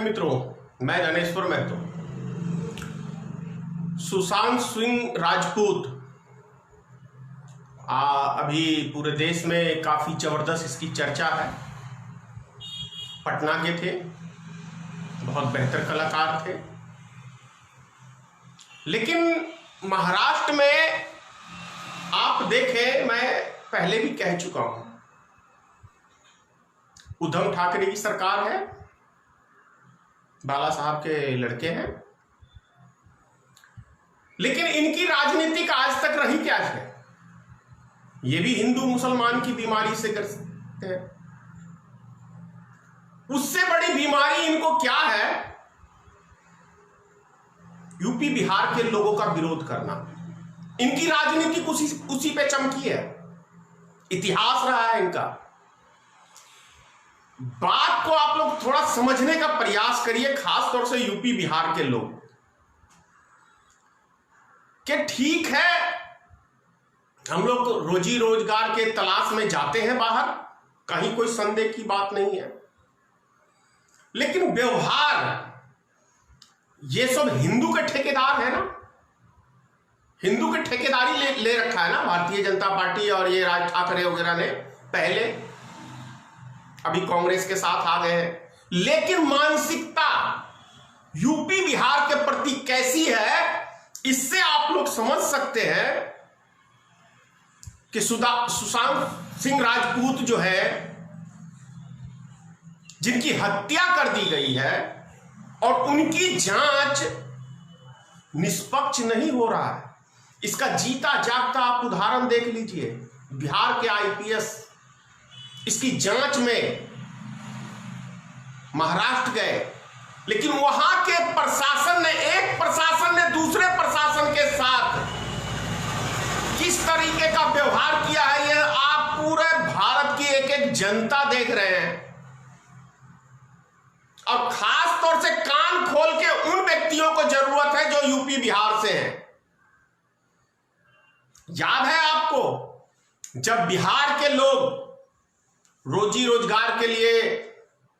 मित्रों, मैं ज्ञानेश्वर महतो। सुशांत सिंह राजपूत अभी पूरे देश में काफी जबरदस्त इसकी चर्चा है। पटना के थे, बहुत बेहतर कलाकार थे, लेकिन महाराष्ट्र में आप देखें, मैं पहले भी कह चुका हूं, उद्धव ठाकरे की सरकार है, बाला साहब के लड़के हैं, लेकिन इनकी राजनीतिक आज तक रही क्या है? ये भी हिंदू मुसलमान की बीमारी से ग्रसित है। उससे बड़ी बीमारी इनको क्या है? यूपी बिहार के लोगों का विरोध करना। इनकी राजनीति उसी पे चमकी है, इतिहास रहा है इनका। बात को आप लोग थोड़ा समझने का प्रयास करिए, खास तौर से यूपी बिहार के लोग, कि ठीक है हम लोग रोजी रोजगार के तलाश में जाते हैं बाहर, कहीं कोई संदेह की बात नहीं है, लेकिन व्यवहार, ये सब हिंदू के ठेकेदार है ना, हिंदू के ठेकेदारी ले रखा है ना भारतीय जनता पार्टी और ये राज ठाकरे वगैरह ने। पहले अभी कांग्रेस के साथ आ गए हैं, लेकिन मानसिकता यूपी बिहार के प्रति कैसी है, इससे आप लोग समझ सकते हैं कि सुशांत सिंह राजपूत जो है, जिनकी हत्या कर दी गई है और उनकी जांच निष्पक्ष नहीं हो रहा है, इसका जीता जागता आप उदाहरण देख लीजिए। बिहार के आईपीएस इसकी जांच में महाराष्ट्र गए, लेकिन वहां के प्रशासन ने, एक प्रशासन ने दूसरे प्रशासन के साथ किस तरीके का व्यवहार किया है, यह आप पूरे भारत की एक एक जनता देख रहे हैं। और खास तौर से कान खोल के उन व्यक्तियों को जरूरत है जो यूपी बिहार से हैं। याद है आपको, जब बिहार के लोग रोजी रोजगार के लिए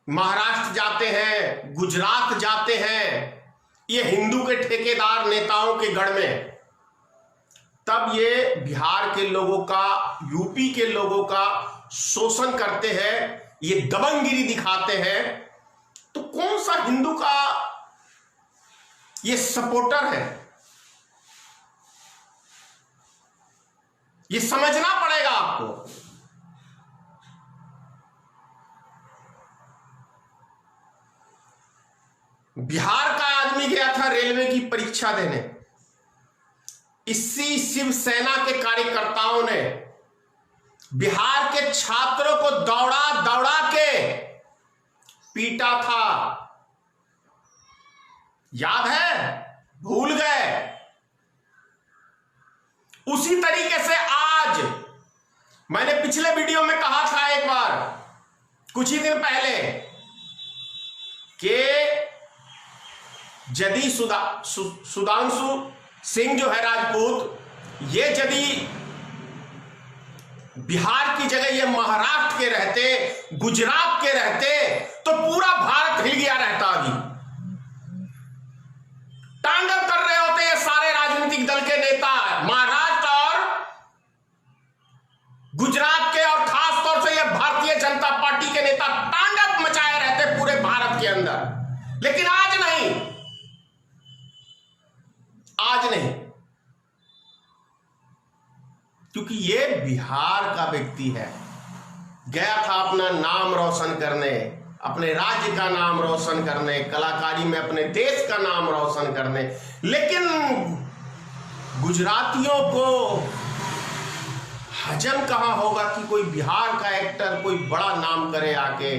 महाराष्ट्र जाते हैं, गुजरात जाते हैं, ये हिंदू के ठेकेदार नेताओं के गढ़ में, तब ये बिहार के लोगों का, यूपी के लोगों का शोषण करते हैं, ये दबंगगिरी दिखाते हैं, तो कौन सा हिंदू का ये सपोर्टर है? ये समझना पड़ेगा आपको। बिहार का आदमी गया था रेलवे की परीक्षा देने, इसी शिवसेना के कार्यकर्ताओं ने बिहार के छात्रों को दौड़ा दौड़ा के पीटा था। याद है? भूल गए? उसी तरीके से आज, मैंने पिछले वीडियो में कहा था एक बार, कुछ ही दिन पहले, कि यदि सुधांशु सिंह जो है राजपूत, ये यदि बिहार की जगह ये महाराष्ट्र के रहते, गुजरात के रहते, तो पूरा भारत हिल गया रहता। अभी तांडव कर रहे होते ये सारे राजनीतिक दल के नेता, महाराष्ट्र और गुजरात के, और खास तौर से ये भारतीय जनता पार्टी के नेता तांडव मचाए रहते पूरे भारत के अंदर। लेकिन आज नहीं, आज नहीं, क्योंकि ये बिहार का व्यक्ति है, गया था अपना नाम रोशन करने, अपने राज्य का नाम रोशन करने, कलाकारी में अपने देश का नाम रोशन करने, लेकिन गुजरातियों को हजम कहां होगा कि कोई बिहार का एक्टर कोई बड़ा नाम करे आके।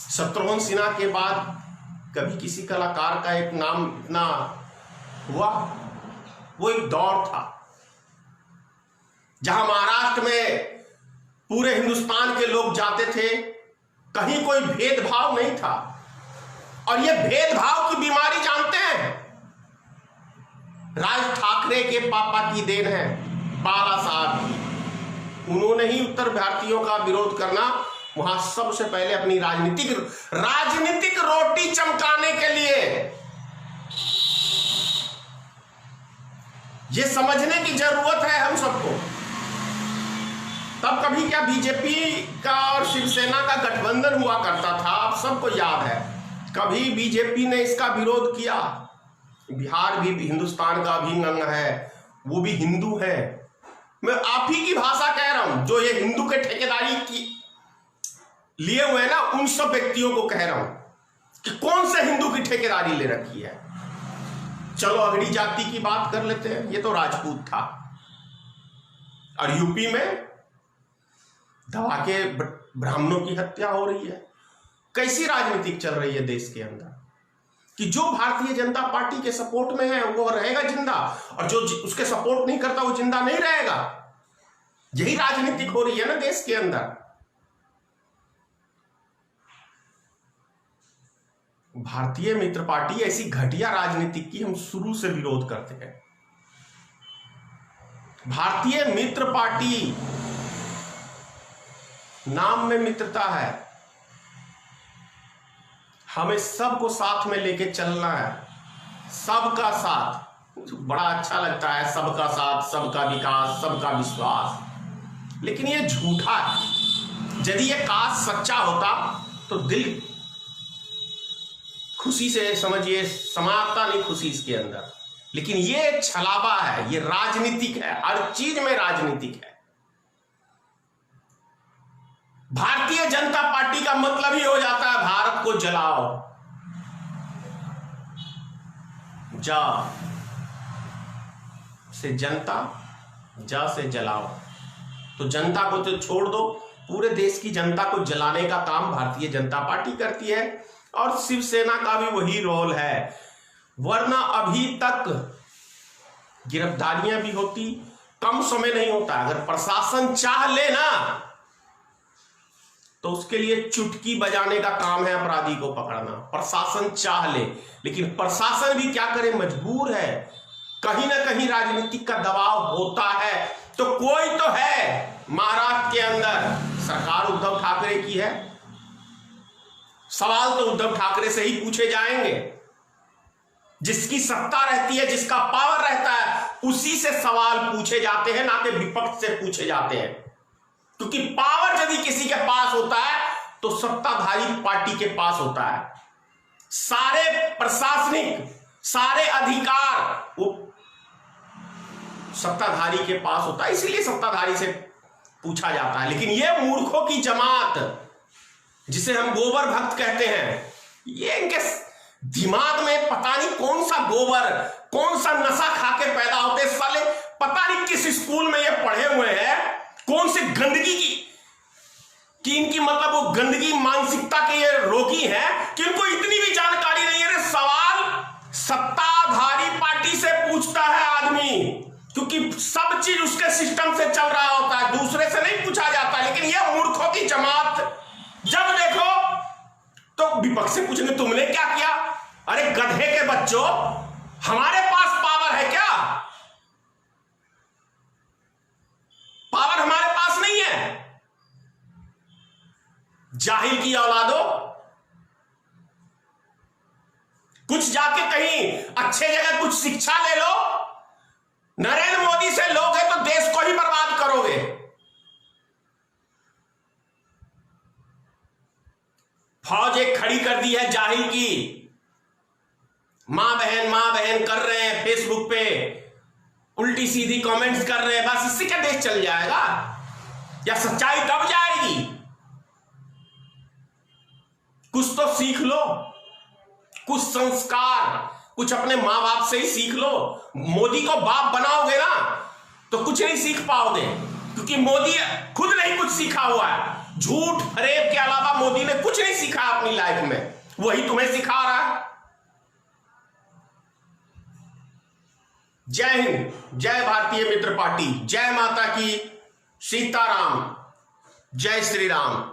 शत्रुघ्न सिन्हा के बाद कभी किसी कलाकार का एक नाम इतना हुआ? वो एक दौर था जहां महाराष्ट्र में पूरे हिंदुस्तान के लोग जाते थे, कहीं कोई भेदभाव नहीं था। और ये भेदभाव की बीमारी जानते हैं, राज ठाकरे के पापा की देन है, बाला साहब की। उन्होंने ही उत्तर भारतीयों का विरोध करना वहां सबसे पहले अपनी राजनीतिक रोटी चमकाने के लिए ये समझने की जरूरत है हम सबको। तब कभी क्या बीजेपी का और शिवसेना का गठबंधन हुआ करता था, आप सबको याद है। कभी बीजेपी ने इसका विरोध किया। बिहार भी हिंदुस्तान का अभिन्न अंग है, वो भी हिंदू है। मैं आप ही की भाषा कह रहा हूं, जो ये हिंदू के ठेकेदारी की लिए हुए ना, उन सब व्यक्तियों को कह रहा हूं कि कौन से हिंदू की ठेकेदारी ले रखी है। चलो अगड़ी जाति की बात कर लेते हैं, ये तो राजपूत था। और यूपी में दबा के ब्राह्मणों की हत्या हो रही है। कैसी राजनीति चल रही है देश के अंदर कि जो भारतीय जनता पार्टी के सपोर्ट में है वो रहेगा जिंदा, और जो उसके सपोर्ट नहीं करता वो जिंदा नहीं रहेगा। यही राजनीति हो रही है ना देश के अंदर। भारतीय मित्र पार्टी ऐसी घटिया राजनीति की हम शुरू से विरोध करते हैं। भारतीय मित्र पार्टी नाम में मित्रता है, हमें सबको साथ में लेके चलना है। सबका साथ बड़ा अच्छा लगता है, सबका साथ, सबका विकास, सबका विश्वास, लेकिन ये झूठा है। यदि ये काश सच्चा होता तो दिल खुशी से समझिए समाता नहीं खुशी इसके अंदर, लेकिन ये छलावा है, ये राजनीतिक है, हर चीज में राजनीतिक है। भारतीय जनता पार्टी का मतलब ही हो जाता है भारत को जलाओ, जा से जनता, जा से जलाओ। तो जनता को तो छोड़ दो, पूरे देश की जनता को जलाने का काम भारतीय जनता पार्टी करती है, और शिवसेना का भी वही रोल है। वरना अभी तक गिरफ्तारियां भी होती, कम समय नहीं होता। अगर प्रशासन चाह ले ना तो उसके लिए चुटकी बजाने का काम है अपराधी को पकड़ना। प्रशासन चाह ले, लेकिन प्रशासन भी क्या करे, मजबूर है। कहीं ना कहीं राजनीतिक का दबाव होता है। तो कोई तो है महाराष्ट्र के अंदर, सरकार उद्धव ठाकरे की है, सवाल तो उद्धव ठाकरे से ही पूछे जाएंगे। जिसकी सत्ता रहती है, जिसका पावर रहता है, उसी से सवाल पूछे जाते हैं, ना कि विपक्ष से पूछे जाते हैं। क्योंकि पावर यदि किसी के पास होता है तो सत्ताधारी पार्टी के पास होता है। सारे प्रशासनिक, सारे अधिकार वो सत्ताधारी के पास होता है, इसीलिए सत्ताधारी से पूछा जाता है। लेकिन ये मूर्खों की जमात, जिसे हम गोबर भक्त कहते हैं, ये इनके दिमाग में पता नहीं कौन सा गोबर, कौन सा नशा खा के पैदा होते साले। पता नहीं किस स्कूल में ये पढ़े हुए हैं, कौन से गंदगी की इनकी मतलब वो गंदगी मानसिकता के ये रोगी हैं कि इनको इतनी भी जानकारी नहीं है। सवाल सत्ताधारी पार्टी से पूछता है आदमी, क्योंकि सब चीज उसके सिस्टम से चल रहा होता है, दूसरे से नहीं पूछा जाता। लेकिन ये मूर्खों की जमात जब देखो तो विपक्ष से पूछेंगे तुमने क्या किया। अरे गधे के बच्चों, हमारे पास पावर है क्या? पावर हमारे पास नहीं है। जाहिल की औलादो, कुछ जाके कहीं अच्छे जगह कुछ शिक्षा ले लो। नरेंद्र मोदी से लोग हैं तो देश को ही बर्बाद करोगे। फौज एक खड़ी कर दी है जाहिल की, मां बहन कर रहे हैं फेसबुक पे, उल्टी सीधी कमेंट्स कर रहे हैं। बस इससे क्या देश चल जाएगा? या सच्चाई कब जाएगी? कुछ तो सीख लो, कुछ संस्कार, कुछ अपने मां बाप से ही सीख लो। मोदी को बाप बनाओगे ना तो कुछ नहीं सीख पाओगे, क्योंकि मोदी खुद नहीं कुछ सीखा हुआ है। झूठ फरेब के अलावा मोदी ने कुछ नहीं सीखा अपनी लाइफ में, वही तुम्हें सिखा रहा है। जय हिंद, जय भारतीय मित्र पार्टी, जय माता की सीताराम, जय श्री राम।